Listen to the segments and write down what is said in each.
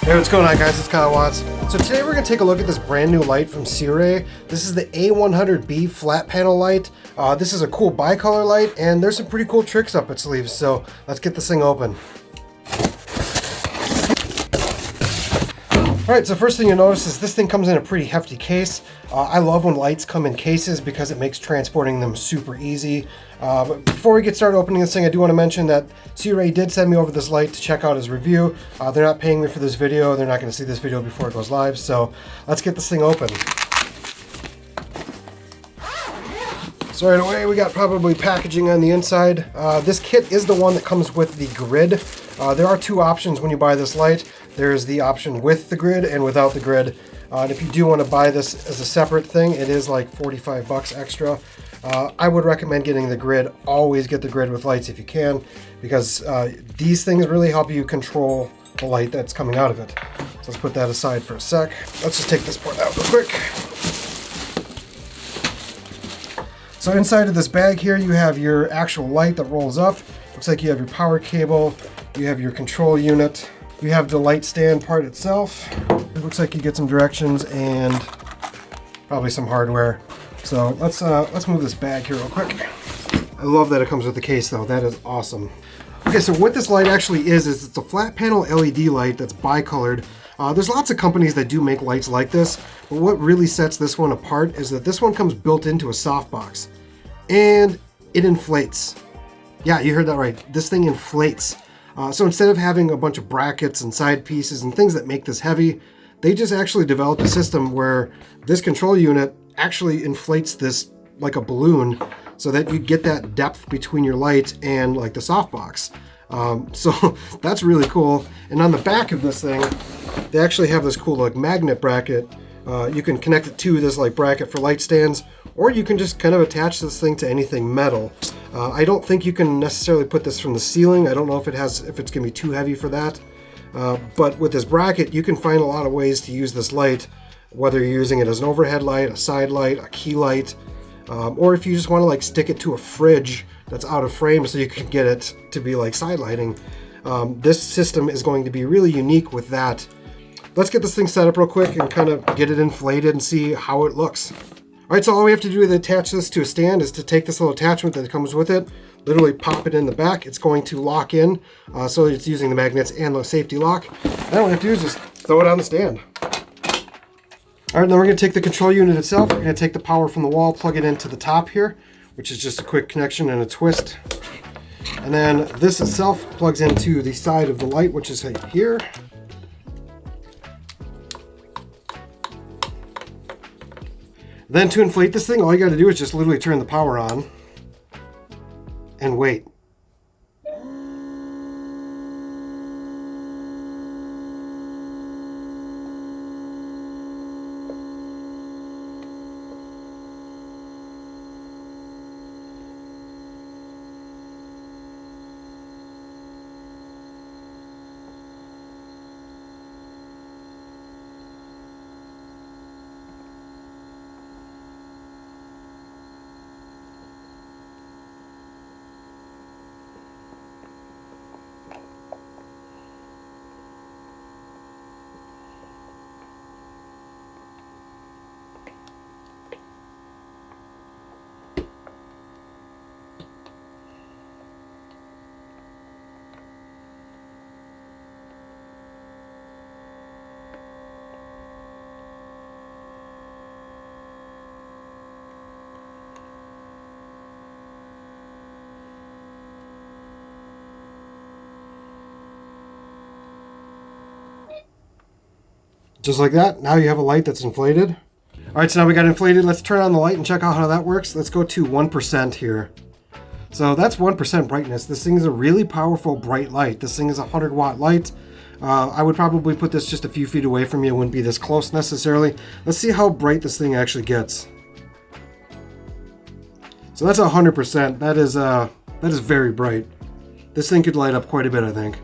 Hey, what's going on, guys? It's Kyle Watts. So today we're going to take a look at this brand new light from Sirui. This is the A100B flat panel light. This is a cool bicolor light, and there's some pretty cool tricks up its sleeves, so let's get this thing open. Alright, so first thing you'll notice is this thing comes in a pretty hefty case. I love when lights come in cases because it makes transporting them super easy. But before we get started opening this thing, I do want to mention that Sirui did send me over this light to check out his review. They're not paying me for this video. They're not going to see this video before it goes live. So let's get this thing open. So right away, we got probably packaging on the inside. This kit is the one that comes with the grid. There are two options when you buy this light. There's the option with the grid and without the grid. And if you do want to buy this as a separate thing, it is like 45 bucks extra. I would recommend getting the grid. Always get the grid with lights if you can, because these things really help you control the light that's coming out of it. So let's put that aside for a sec. Let's just take this part out real quick. So inside of this bag here, you have your actual light that rolls up. Looks like you have your power cable, you have your control unit, you have the light stand part itself. It looks like you get some directions and probably some hardware. So let's move this bag here real quick. I love that it comes with the case though. That is awesome. Okay, so what this light actually is it's a flat panel LED light that's bicolored. There's lots of companies that do make lights like this, but what really sets this one apart is that this one comes built into a softbox, and it inflates. Yeah, you heard that right. This thing inflates. So instead of having a bunch of brackets and side pieces and things that make this heavy, they just actually developed a system where this control unit actually inflates this like a balloon so that you get that depth between your light and like the softbox. So that's really cool. And on the back of this thing, they actually have this cool like magnet bracket. You can connect it to this like bracket for light stands, or you can just kind of attach this thing to anything metal. I don't think you can necessarily put this from the ceiling. I don't know if it's gonna be too heavy for that. But with this bracket, you can find a lot of ways to use this light, whether you're using it as an overhead light, a side light, a key light, or if you just want to like stick it to a fridge that's out of frame so you can get it to be like side lighting. This system is going to be really unique with that. Let's get this thing set up real quick and kind of get it inflated and see how it looks. All right, so all we have to do to attach this to a stand is to take this little attachment that comes with it, literally pop it in the back. It's going to lock in, so it's using the magnets and the safety lock. Then all we have to do is just throw it on the stand. All right, then we're going to take the control unit itself. We're going to take the power from the wall, plug it into the top here, which is just a quick connection and a twist. And then this itself plugs into the side of the light, which is here. Then to inflate this thing, all you got to do is just literally turn the power on and wait. Just like that, now you have a light that's inflated. All right, so now we got inflated. Let's turn on the light and check out how that works. Let's go to 1% here. So that's 1% brightness. This thing is a really powerful bright light. This thing is a 100-watt light. I would probably put this just a few feet away from you. It wouldn't be this close necessarily. Let's see how bright this thing actually gets. So that's 100%. That is very bright. This thing could light up quite a bit, I think.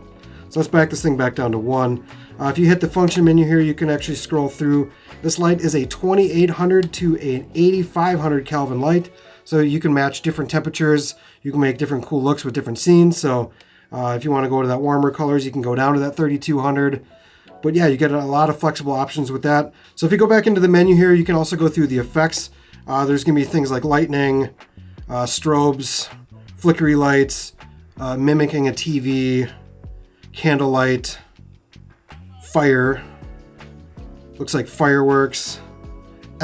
So let's back this thing back down to 1. If you hit the function menu here, you can actually scroll through. This light is a 2800 to an 8500 Kelvin light. So you can match different temperatures. You can make different cool looks with different scenes. So if you want to go to that warmer colors, you can go down to that 3200. But yeah, you get a lot of flexible options with that. So if you go back into the menu here, you can also go through the effects. There's going to be things like lightning, strobes, flickery lights, mimicking a TV, candlelight, fire, looks like fireworks,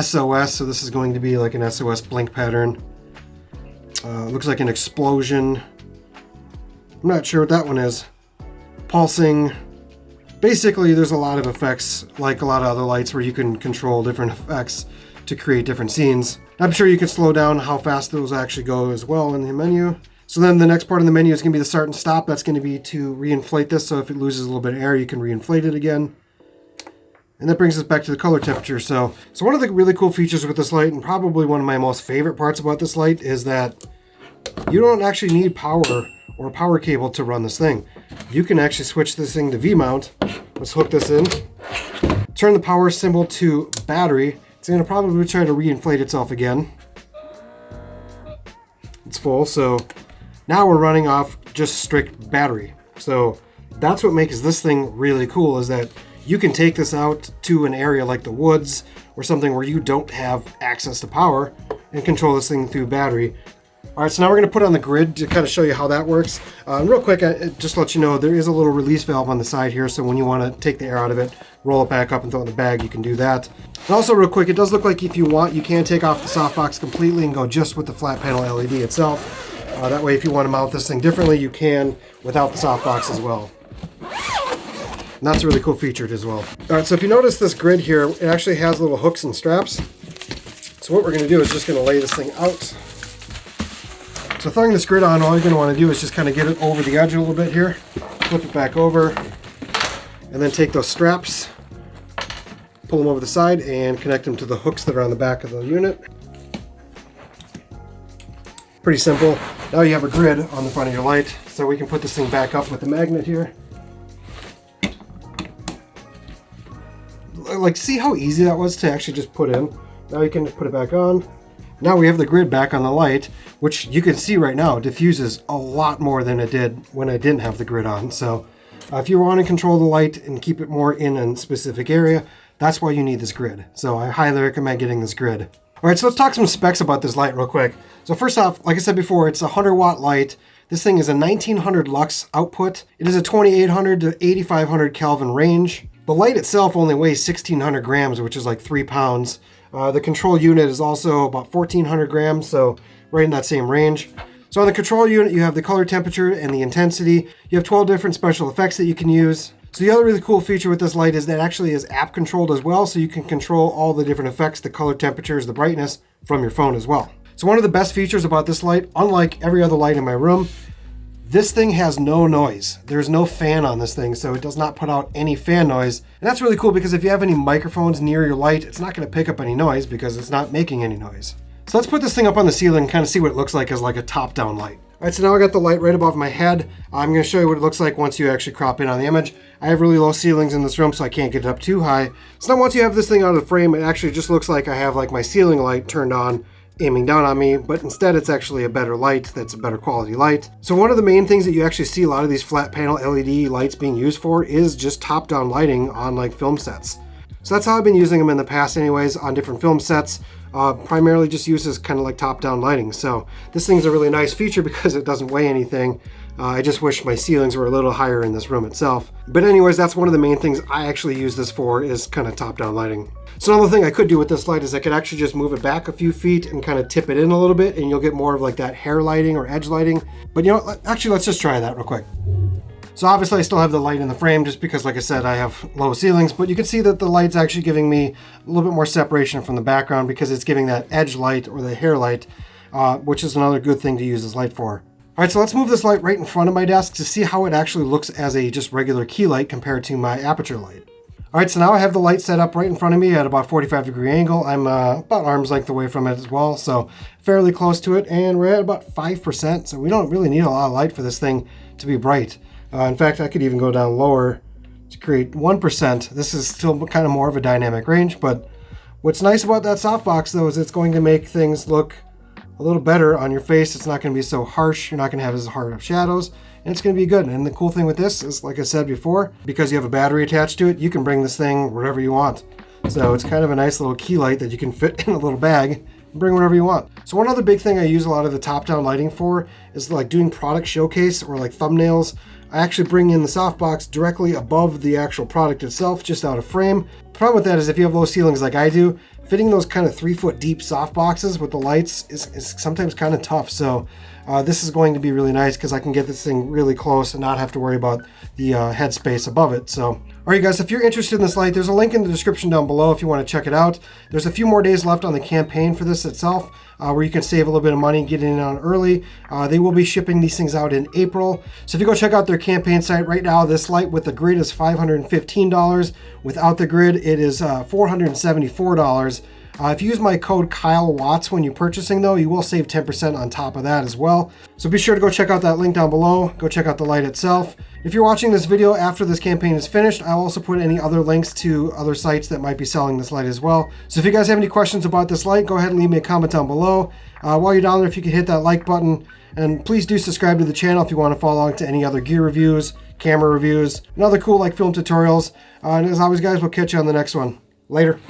SOS, so this is going to be like an SOS blink pattern. Looks like an explosion. I'm not sure what that one is. Pulsing. Basically, there's a lot of effects, like a lot of other lights, where you can control different effects to create different scenes. I'm sure you can slow down how fast those actually go as well in the menu. So then the next part of the menu is going to be the start and stop. That's going to be to reinflate this, so if it loses a little bit of air, you can reinflate it again. And that brings us back to the color temperature. So one of the really cool features with this light, and probably one of my most favorite parts about this light, is that you don't actually need power or a power cable to run this thing. You can actually switch this thing to VMount. Let's hook this in. Turn the power symbol to battery. It's going to probably try to reinflate itself again. It's full, so now we're running off just strict battery. So that's what makes this thing really cool, is that you can take this out to an area like the woods or something where you don't have access to power and control this thing through battery. All right, so now we're going to put on the grid to kind of show you how that works. Real quick, just to let you know, there is a little release valve on the side here, so when you want to take the air out of it, roll it back up and throw it in the bag, you can do that. And also real quick, it does look like if you want, you can take off the softbox completely and go just with the flat panel LED itself. That way, if you want to mount this thing differently, you can without the softbox as well. And that's a really cool feature as well. All right, so if you notice this grid here, it actually has little hooks and straps. So what we're going to do is just going to lay this thing out. So throwing this grid on, all you're going to want to do is just kind of get it over the edge a little bit here, flip it back over, and then take those straps, pull them over the side, and connect them to the hooks that are on the back of the unit. Pretty simple. Now you have a grid on the front of your light, so we can put this thing back up with the magnet here. Like, see how easy that was to actually just put in? Now you can just put it back on. Now we have the grid back on the light, which you can see right now diffuses a lot more than it did when I didn't have the grid on. So if you want to control the light and keep it more in a specific area, that's why you need this grid. So I highly recommend getting this grid. All right, so let's talk some specs about this light real quick. So first off, like I said before, it's a 100-watt light. This thing is a 1900 lux output. It is a 2800 to 8500 Kelvin range. The light itself only weighs 1600 grams, which is like 3 pounds. The control unit is also about 1400 grams, so right in that same range. So on the control unit, you have the color temperature and the intensity. You have 12 different special effects that you can use. So the other really cool feature with this light is that it actually is app controlled as well, so you can control all the different effects, the color temperatures, the brightness from your phone as well. So one of the best features about this light, unlike every other light in my room, this thing has no noise. There's no fan on this thing, so it does not put out any fan noise. And that's really cool because if you have any microphones near your light, it's not going to pick up any noise because it's not making any noise. So let's put this thing up on the ceiling and kind of see what it looks like as like a top-down light. All right, so now I got the light right above my head. I'm going to show you what it looks like once you actually crop in on the image. I have really low ceilings in this room, so I can't get it up too high. So now once you have this thing out of the frame, it actually just looks like I have like my ceiling light turned on, aiming down on me, but instead it's actually a better light that's a better quality light. So one of the main things that you actually see a lot of these flat panel LED lights being used for is just top-down lighting on like film sets. So that's how I've been using them in the past anyways, on different film sets. Primarily just uses kind of like top-down lighting. So this thing's a really nice feature because it doesn't weigh anything. I just wish my ceilings were a little higher in this room itself. But anyways, that's one of the main things I actually use this for, is kind of top-down lighting. So another thing I could do with this light is I could actually just move it back a few feet and kind of tip it in a little bit, and you'll get more of like that hair lighting or edge lighting. But you know what, actually let's just try that real quick. So obviously I still have the light in the frame just because, like I said, I have low ceilings, but you can see that the light's actually giving me a little bit more separation from the background because it's giving that edge light or the hair light, which is another good thing to use this light for. All right, so let's move this light right in front of my desk to see how it actually looks as a just regular key light compared to my aperture light. All right, so now I have the light set up right in front of me at about 45-degree angle. I'm about arm's length away from it as well, so fairly close to it, and we're at about 5%, so we don't really need a lot of light for this thing to be bright. In fact, I could even go down lower to create 1%. This is still kind of more of a dynamic range, but what's nice about that softbox, though, is it's going to make things look a little better on your face. It's not going to be so harsh. You're not going to have as hard of shadows, and it's going to be good. And the cool thing with this is, like I said before, because you have a battery attached to it, you can bring this thing wherever you want. So it's kind of a nice little key light that you can fit in a little bag and bring whatever you want. So one other big thing I use a lot of the top-down lighting for is like doing product showcase or like thumbnails. I actually bring in the softbox directly above the actual product itself, just out of frame. The problem with that is if you have low ceilings like I do, fitting those kind of 3-foot deep softboxes with the lights is sometimes kind of tough. So this is going to be really nice because I can get this thing really close and not have to worry about the headspace above it. So, all right, guys, if you're interested in this light, there's a link in the description down below if you want to check it out. There's a few more days left on the campaign for this itself, where you can save a little bit of money, get in on early. They will be shipping these things out in April. So if you go check out their campaign site right now, this light with the grid is $515. Without the grid, it is $474. If you use my code Kyle Watts when you're purchasing, though, you will save 10% on top of that as well. So be sure to go check out that link down below. Go check out the light itself. If you're watching this video after this campaign is finished, I'll also put any other links to other sites that might be selling this light as well. So if you guys have any questions about this light, go ahead and leave me a comment down below. While you're down there, if you could hit that like button, and please do subscribe to the channel if you want to follow along to any other gear reviews, camera reviews, and other cool like film tutorials. And as always, guys, we'll catch you on the next one. Later.